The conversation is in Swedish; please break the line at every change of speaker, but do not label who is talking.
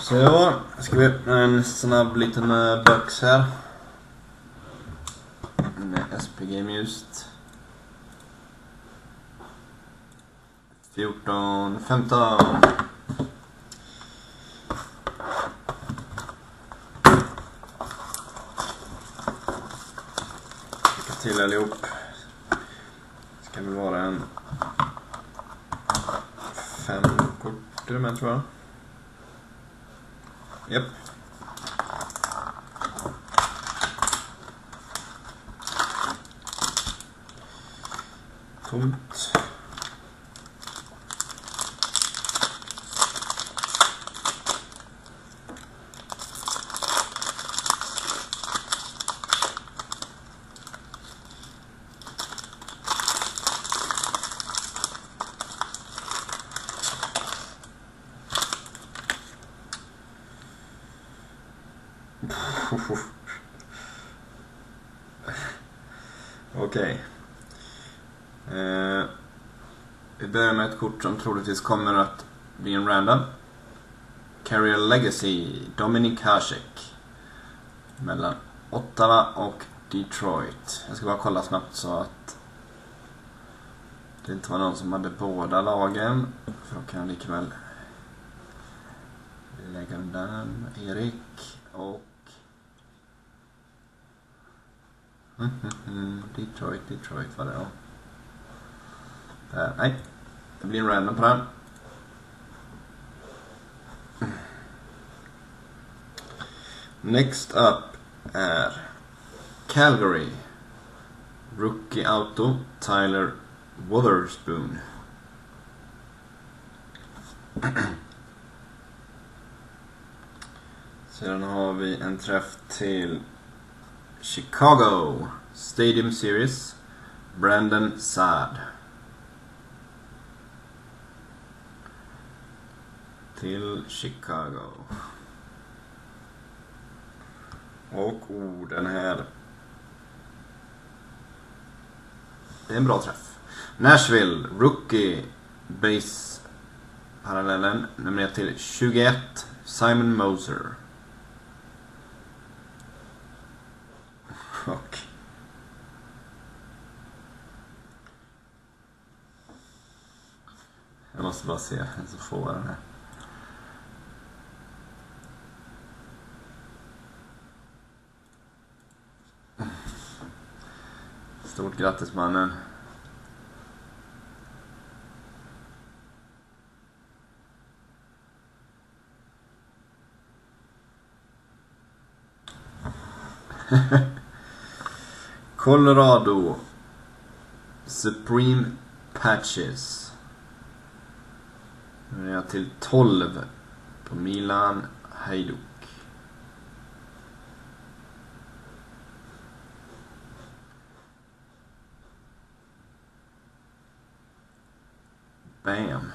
Så, ska vi öppna en snabb liten box här. Med SP-game just. 14, 15. Lycka till allihop. Det ska väl vara en 5 kort med, tror jag. Japp. Tomt. Okej. Vi börjar med ett kort som troligtvis kommer att bli en random. Carrier Legacy, Dominik Hasek. Mellan Ottawa och Detroit. Jag ska bara kolla snabbt så att det inte var någon som hade båda lagen. För då kan jag likväl lägga den där. Erik och Detroit var det då. Där, nej. Det blir en random på den. Next up är Calgary. Rookie Auto Tyler Wotherspoon. Sedan har vi en träff till Chicago Stadium Series. Brandon Saad. Till Chicago. Och den här. Det är en bra träff. Nashville Rookie Base parallellen nummer till 21 Simon Moser. Och jag måste bara se så får den här. Stort grattis, mannen. Colorado Supreme Patches. Nu är jag till 12 på Milan Hajduk. Bam.